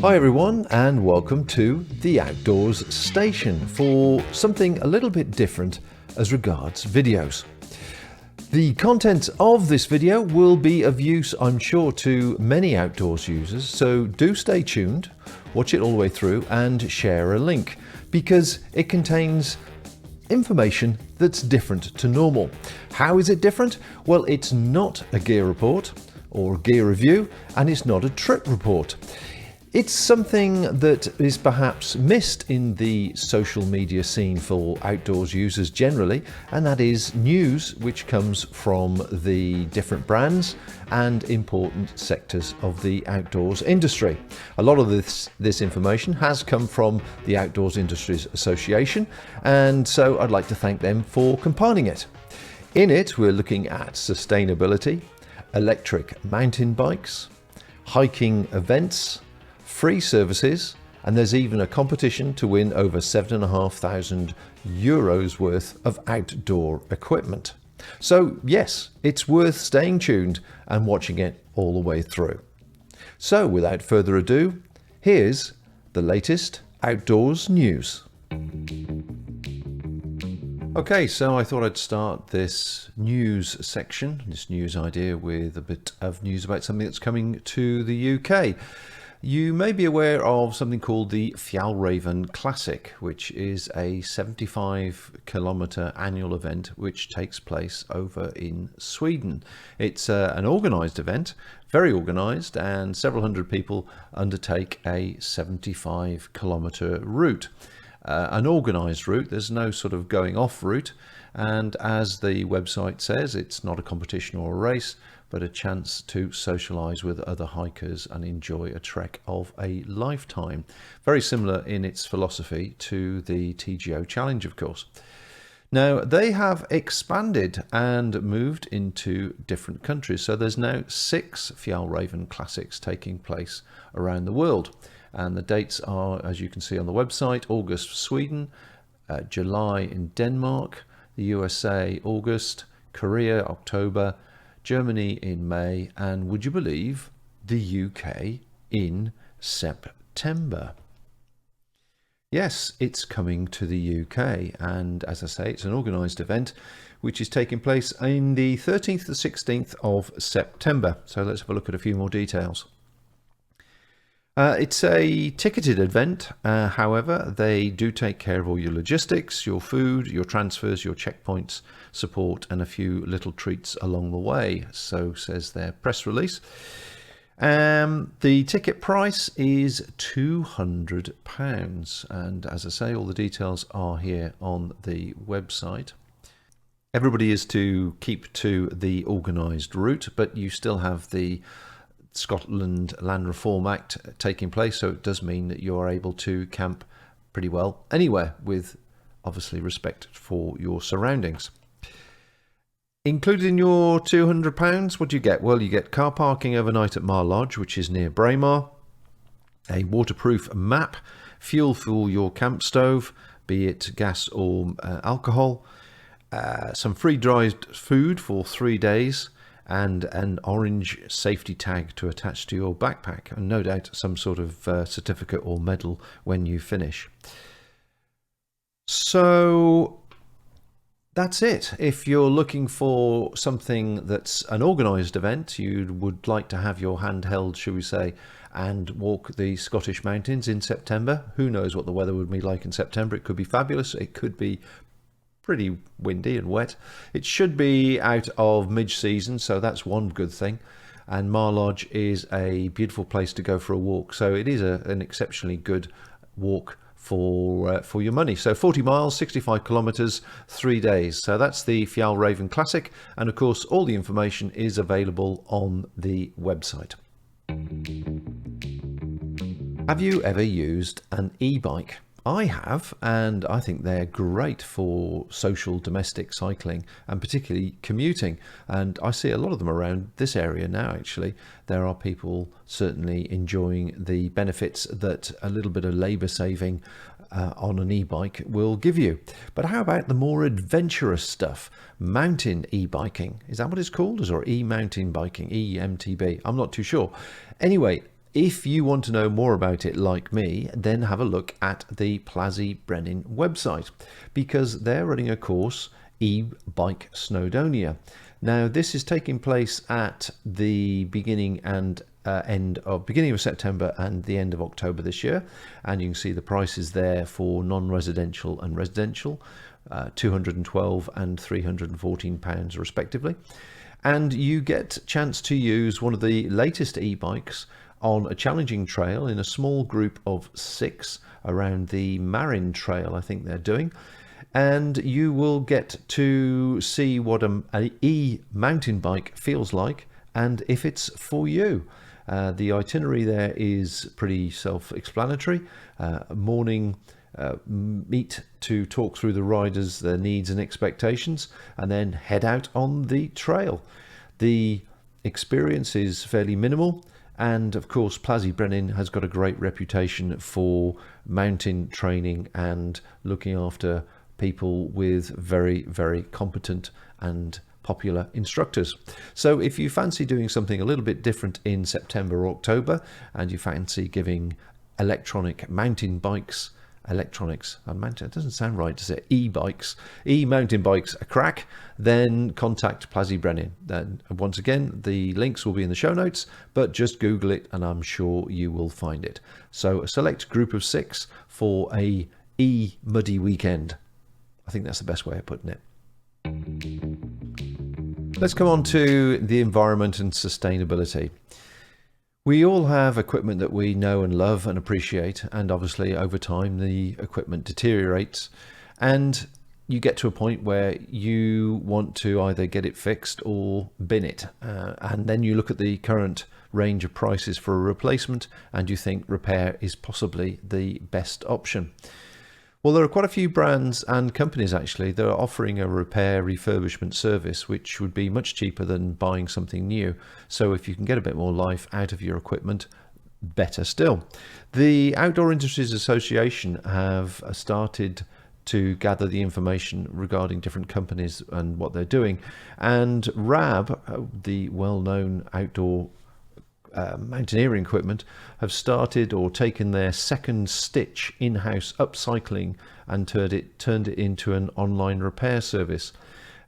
Hi everyone, and welcome to the Outdoors Station for something a little bit different as regards videos. The content of this video will be of use, I'm sure, to many outdoors users, so do stay tuned, watch it all the way through and share a link because it contains information that's different to normal. How is it different? Well, it's not a gear report or a gear review, and it's not a trip report. It's something that is perhaps missed in the social media scene for outdoors users generally, and that is news which comes from the different brands and important sectors of the outdoors industry. A lot of this information has come from the Outdoors Industries Association, and so I'd like to thank them for compiling it. In it, we're looking at sustainability, electric mountain bikes, hiking events, free services, and there's even a competition to win over €7,500 worth of outdoor equipment. So yes, it's worth staying tuned and watching it all the way through. So without further ado, here's the latest outdoors news. Okay, so I thought I'd start this news section, this news idea, with a bit of news about something that's coming to the UK. You may be aware of something called the Fjallraven Classic, which is a 75-kilometre annual event which takes place over in Sweden. It's an organised event, very organised, and several hundred people undertake a 75-kilometre route. An organised route, there's no sort of going off route, and as the website says, it's not a competition or a race, but a chance to socialise with other hikers and enjoy a trek of a lifetime. Very similar in its philosophy to the TGO Challenge, of course. Now, they have expanded and moved into different countries. So there's now 6 Fjallraven Classics taking place around the world. And the dates are, as you can see on the website, August for Sweden, July in Denmark, the USA August, Korea October, Germany in May, and would you believe, the UK in September. Yes, it's coming to the UK, and as I say, it's an organised event which is taking place in the 13th to 16th of September. So let's have a look at a few more details. It's a ticketed event, however, they do take care of all your logistics, your food, your transfers, your checkpoints, support, and a few little treats along the way, so says their press release. The ticket price is £200, and as I say, all the details are here on the website. Everybody is to keep to the organised route, but you still have the Scotland Land Reform Act taking place, so it does mean that you are able to camp pretty well anywhere, with obviously respect for your surroundings. Included in your £200, what do you get? Well, you get car parking overnight at Mar Lodge, which is near Braemar, a waterproof map, fuel for your camp stove, be it gas or alcohol, some free dried food for 3 days, and an orange safety tag to attach to your backpack, and no doubt some sort of certificate or medal when you finish. So that's it. If you're looking for something that's an organised event, you would like to have your hand held, shall we say, and walk the Scottish mountains in September. Who knows what the weather would be like in September? It could be fabulous. It could be pretty windy and wet. It should be out of mid-season, so that's one good thing. And Mar Lodge is a beautiful place to go for a walk, so it is an exceptionally good walk for your money. So 40 miles, 65 kilometers, 3 days. So that's the Fjallraven Classic, and of course all the information is available on the website. Have you ever used an e-bike? I have, and I think they're great for social domestic cycling and particularly commuting, and I see a lot of them around this area now. Actually, there are people certainly enjoying the benefits that a little bit of labour saving on an e-bike will give you. But how about the more adventurous stuff? Mountain e-biking, is that what it's called? Or e-mountain biking, EMTB? I'm not too sure. Anyway, if you want to know more about it like me, then have a look at the Plazy Brennan website, because they're running a course, e-bike Snowdonia. Now this is taking place at the beginning of September and the end of October this year, and you can see the prices there for non-residential and residential, £212 and £314 respectively. And you get a chance to use one of the latest e-bikes on a challenging trail in a small group of 6 around the Marin Trail, I think they're doing. And you will get to see what an e-mountain bike feels like and if it's for you. The itinerary there is pretty self-explanatory. Morning meet to talk through the riders, their needs and expectations, and then head out on the trail. The experience is fairly minimal, and of course Plazy Brennan has got a great reputation for mountain training and looking after people with very, very competent and popular instructors. So if you fancy doing something a little bit different in September or October, and you fancy giving electronic mountain bikes, it doesn't sound right to say e-mountain bikes a crack, then contact Plazy Brennan. Then once again, the links will be in the show notes, but just Google it and I'm sure you will find it. So a select group of 6 for a muddy weekend. I think that's the best way of putting it. Let's come on to the environment and sustainability. We all have equipment that we know and love and appreciate, and obviously over time the equipment deteriorates, and you get to a point where you want to either get it fixed or bin it, and then you look at the current range of prices for a replacement and you think repair is possibly the best option. Well, there are quite a few brands and companies actually that are offering a repair refurbishment service, which would be much cheaper than buying something new. So if you can get a bit more life out of your equipment, better still. The Outdoor Industries Association have started to gather the information regarding different companies and what they're doing. And RAB, the well-known outdoor mountaineering equipment, have started or taken their second stitch in-house upcycling and turned it into an online repair service.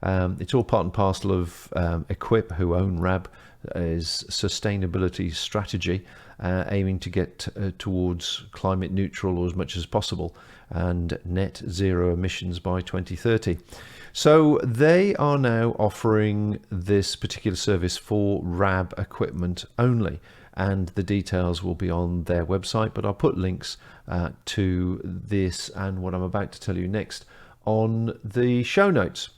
It's all part and parcel of Equip, who own RAB, is sustainability strategy, aiming to get towards climate neutral or as much as possible and net zero emissions by 2030. So they are now offering this particular service for RAB equipment only, and the details will be on their website, but I'll put links to this and what I'm about to tell you next on the show notes.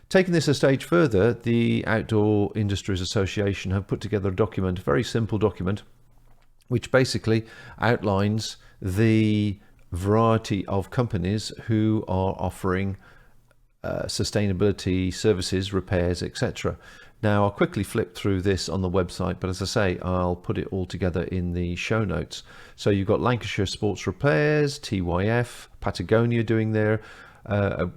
Taking this a stage further, the Outdoor Industries Association have put together a document, a very simple document, which basically outlines the variety of companies who are offering sustainability services, repairs, etc. Now I'll quickly flip through this on the website, but as I say, I'll put it all together in the show notes. So you've got Lancashire Sports Repairs, TYF, Patagonia doing their a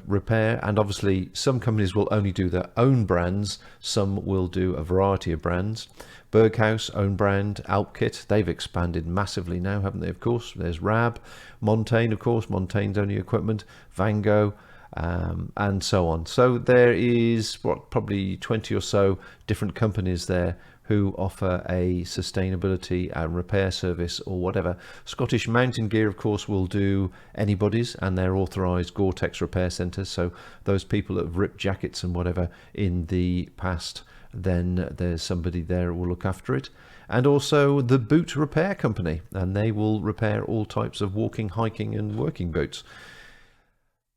repair, and obviously some companies will only do their own brands, some will do a variety of brands. Berghaus, own brand. Alpkit, they've expanded massively now, haven't they? Of course, there's RAB. Montaigne, of course, Montaigne's only equipment. Vango, and so on. So there is probably 20 or so different companies there who offer a sustainability and repair service or whatever. Scottish Mountain Gear, of course, will do anybody's, and they're authorised Gore-Tex repair centres. So those people that have ripped jackets and whatever in the past, then there's somebody there who will look after it. And also the Boot Repair Company, and they will repair all types of walking, hiking and working boots.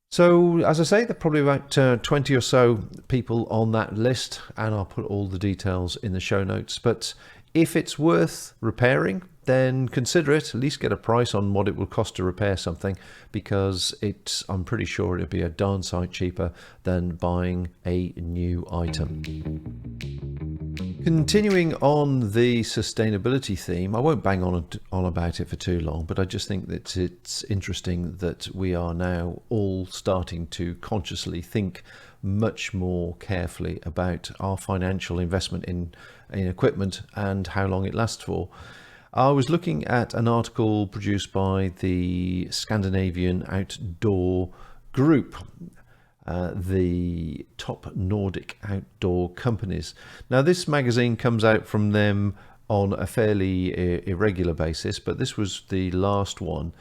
So, as I say, there are probably about 20 or so people on that list, and I'll put all the details in the show notes. But if it's worth repairing, then consider it. At least get a price on what it will cost to repair something, because I'm pretty sure it'll be a darn sight cheaper than buying a new item. Continuing on the sustainability theme, I won't bang on about it for too long, but I just think that it's interesting that we are now all starting to consciously think much more carefully about our financial investment in equipment and how long it lasts for. I was looking at an article produced by the Scandinavian Outdoor Group, the top Nordic outdoor companies. Now, this magazine comes out from them on a fairly irregular basis, but this was the last one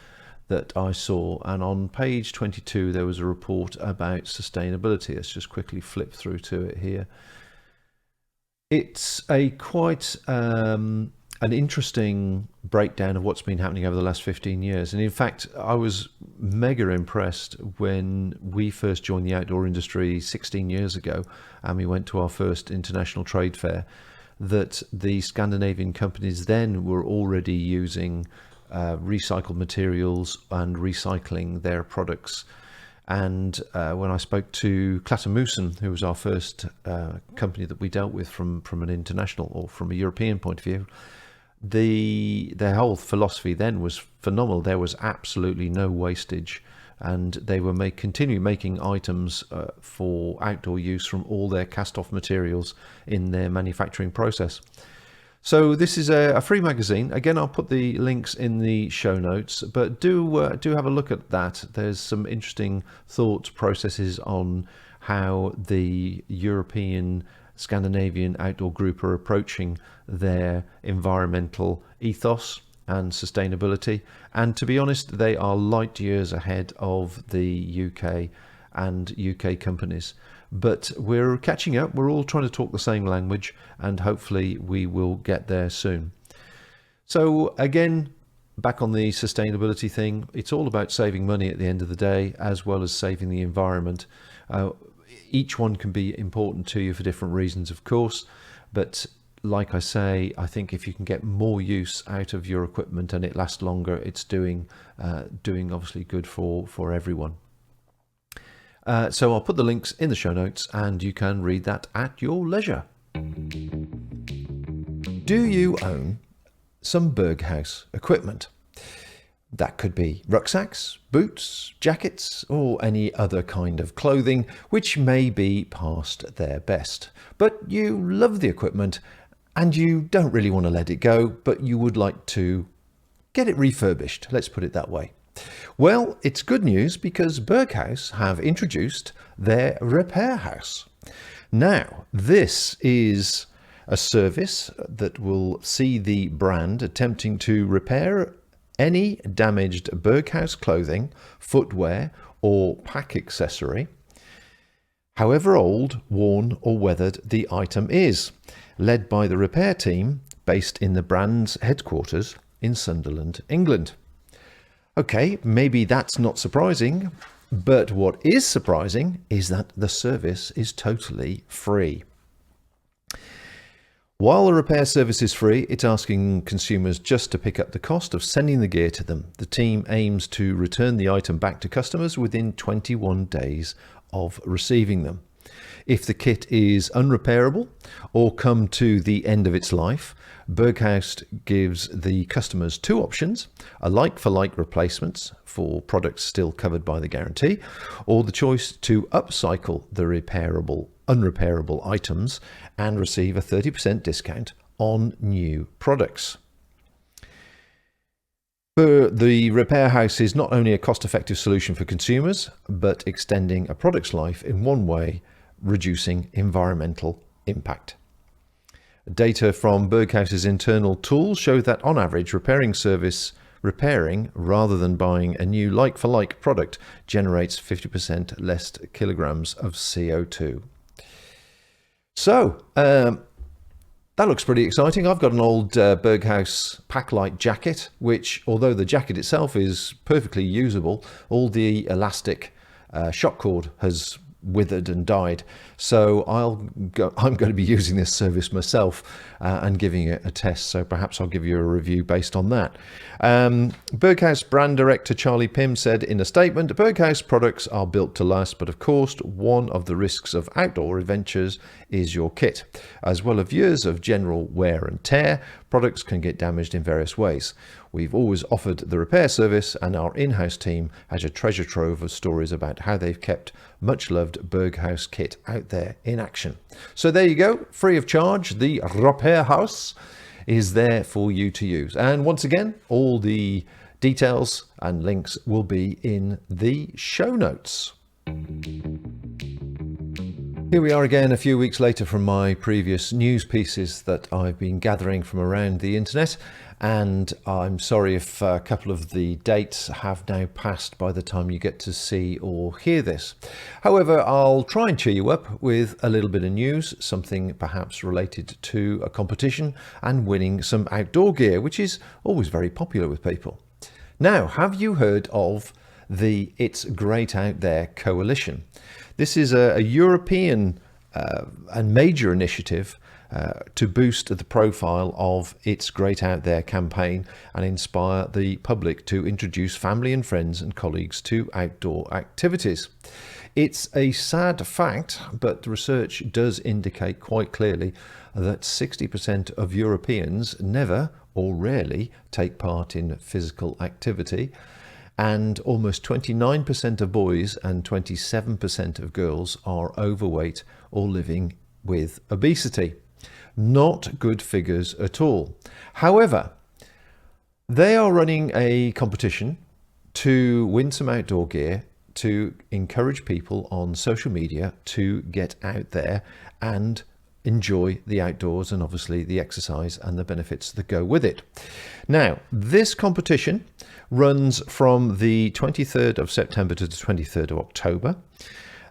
that I saw, and on page 22 there was a report about sustainability. Let's just quickly flip through to it here. It's a quite an interesting breakdown of what's been happening over the last 15 years. And in fact, I was mega impressed when we first joined the outdoor industry 16 years ago, and we went to our first international trade fair, that the Scandinavian companies then were already using recycled materials and recycling their products. And when I spoke to Klasse, who was our first company that we dealt with from an international or from a European point of view, their whole philosophy then was phenomenal. There was absolutely no wastage, and they were continue making items for outdoor use from all their cast-off materials in their manufacturing process. So this is a free magazine. Again, I'll put the links in the show notes, but do have a look at that. There's some interesting thought processes on how the European Scandinavian Outdoor Group are approaching their environmental ethos and sustainability. And to be honest, they are light years ahead of the UK and UK companies. But we're catching up. We're all trying to talk the same language, and hopefully we will get there soon. So again, back on the sustainability thing, it's all about saving money at the end of the day, as well as saving the environment. Each one can be important to you for different reasons, of course, but like I say, I think if you can get more use out of your equipment and it lasts longer, it's doing obviously good for everyone. So I'll put the links in the show notes and you can read that at your leisure. Do you own some Berghaus equipment? That could be rucksacks, boots, jackets, or any other kind of clothing which may be past their best. But you love the equipment and you don't really want to let it go, but you would like to get it refurbished, let's put it that way. Well, it's good news because Berghaus have introduced their Repairhaus. Now, this is a service that will see the brand attempting to repair any damaged Berghaus clothing, footwear, or pack accessory, however old, worn, or weathered the item is, led by the repair team based in the brand's headquarters in Sunderland, England. Okay, maybe that's not surprising, but what is surprising is that the service is totally free. While the repair service is free, it's asking consumers just to pick up the cost of sending the gear to them. The team aims to return the item back to customers within 21 days of receiving them. If the kit is unrepairable or come to the end of its life, Berghaus gives the customers two options: a like-for-like replacements for products still covered by the guarantee, or the choice to upcycle the unrepairable items and receive a 30% discount on new products. The Repairhaus is not only a cost-effective solution for consumers, but extending a product's life in one way, reducing environmental impact. Data from Berghaus's internal tools show that on average, repairing rather than buying a new like-for-like product generates 50% less kilograms of CO2. So, that looks pretty exciting. I've got an old Berghaus Packlight jacket, which, although the jacket itself is perfectly usable, all the elastic shock cord has withered and died. So I'm going to be using this service myself and giving it a test. So perhaps I'll give you a review based on that. Berghaus brand director Charlie Pym said in a statement, "Berghaus products are built to last, but of course one of the risks of outdoor adventures is your kit. As well as years of general wear and tear, products can get damaged in various ways. We've always offered the repair service, and our in-house team has a treasure trove of stories about how they've kept much-loved Berghaus kit out there in action." So there you go, free of charge, the Repairhaus. is there for you to use. And once again, all the details and links will be in the show notes. Here we are again a few weeks later from my previous news pieces that I've been gathering from around the internet, and I'm sorry if a couple of the dates have now passed by the time you get to see or hear this. However, I'll try and cheer you up with a little bit of news, something perhaps related to a competition and winning some outdoor gear, which is always very popular with people. Now, have you heard of the It's Great Out There Coalition? This is a European and major initiative to boost the profile of It's Great Out There campaign and inspire the public to introduce family and friends and colleagues to outdoor activities. It's a sad fact, but research does indicate quite clearly that 60% of Europeans never or rarely take part in physical activity, and almost 29% of boys and 27% of girls are overweight or living with obesity. Not good figures at all. However, they are running a competition to win some outdoor gear to encourage people on social media to get out there and enjoy the outdoors and obviously the exercise and the benefits that go with it. Now, this competition runs from the 23rd of September to the 23rd of October.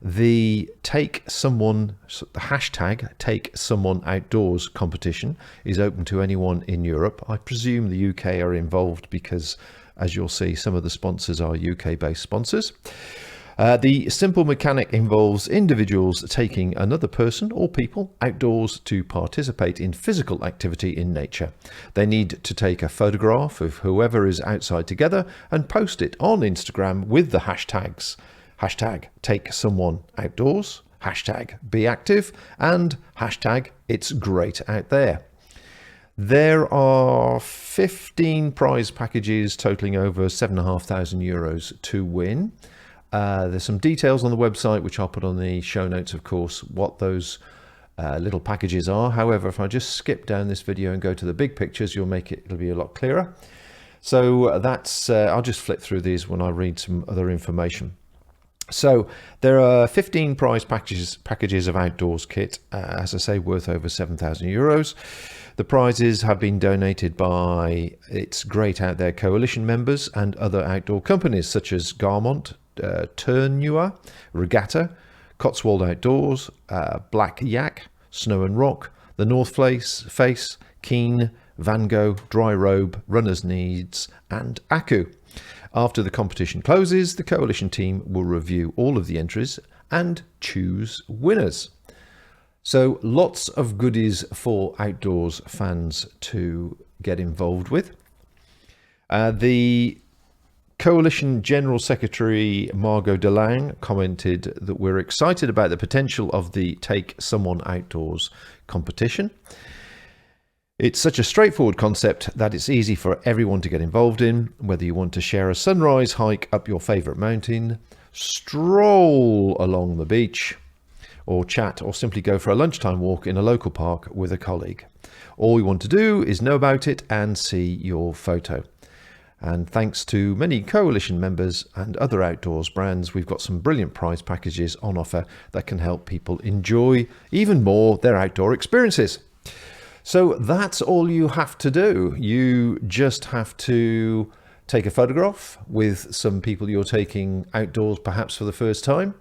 The hashtag Take Someone Outdoors competition is open to anyone in Europe. I presume the UK are involved because, as you'll see, some of the sponsors are UK-based sponsors. The simple mechanic involves individuals taking another person or people outdoors to participate in physical activity in nature. They need to take a photograph of whoever is outside together and post it on Instagram with the hashtags hashtag Take Someone Outdoors, hashtag Be Active, and hashtag It's Great Out There. There are 15 prize packages totaling over €7,500 to win. There's some details on the website, which I'll put on the show notes, of course, what those little packages are. However, if I just skip down this video and go to the big pictures, it'll be a lot clearer. So that's, I'll just flip through these when I read some other information. So there are 15 prize packages of outdoors kit, as I say, worth over €7,000. The prizes have been donated by It's Great Out There Coalition members and other outdoor companies such as Garmont, Turnua, Regatta, Cotswold Outdoors, Black Yak, Snow and Rock, The North Face, Keen, Van Gogh, Dry Robe, Runner's Needs, and Aku. After the competition closes, the coalition team will review all of the entries and choose winners. So lots of goodies for outdoors fans to get involved with. The Coalition General Secretary Margot Delang commented that we're excited about the potential of the Take Someone Outdoors competition. It's such a straightforward concept that it's easy for everyone to get involved in, whether you want to share a sunrise hike up your favourite mountain, stroll along the beach, or chat or simply go for a lunchtime walk in a local park with a colleague. All you want to do is know about it and see your photo. And thanks to many coalition members and other outdoors brands, we've got some brilliant prize packages on offer that can help people enjoy even more their outdoor experiences. So that's all you have to do. You just have to take a photograph with some people you're taking outdoors perhaps for the first time.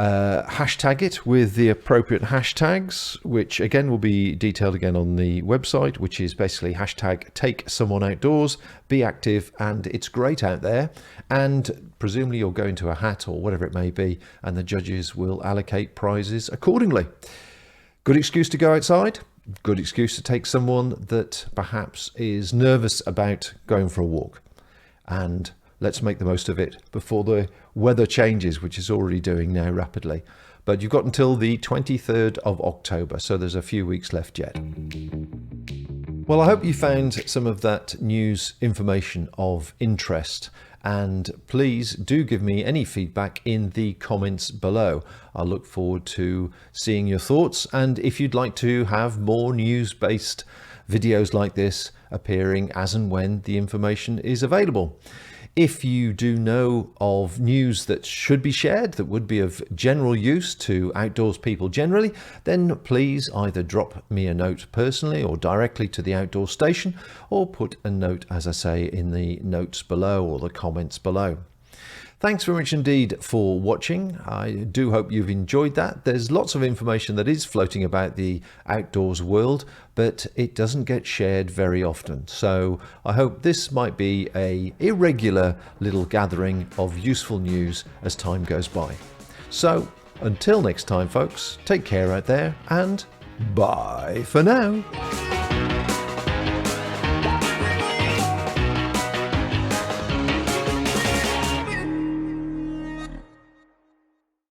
Hashtag it with the appropriate hashtags, which again will be detailed again on the website, which is basically hashtag Take Someone Outdoors, Be Active, and It's Great Out There. And presumably you'll go into a hat or whatever it may be, and the judges will allocate prizes accordingly. Good excuse to go outside, good excuse to take someone that perhaps is nervous about going for a walk. And let's make the most of it before the weather changes, which is already doing now rapidly. But you've got until the 23rd of October, so there's a few weeks left yet. Well, I hope you found some of that news information of interest. and please do give me any feedback in the comments below. I look forward to seeing your thoughts, and if you'd like to have more news-based videos like this appearing as and when the information is available. If you do know of news that should be shared, that would be of general use to outdoors people generally, then please either drop me a note personally or directly to the outdoor station, or put a note, as I say, in the notes below or the comments below. Thanks very much indeed for watching. I do hope you've enjoyed that. There's lots of information that is floating about the outdoors world, but it doesn't get shared very often. So I hope this might be a irregular little gathering of useful news as time goes by. So until next time, folks, take care out there, and bye for now.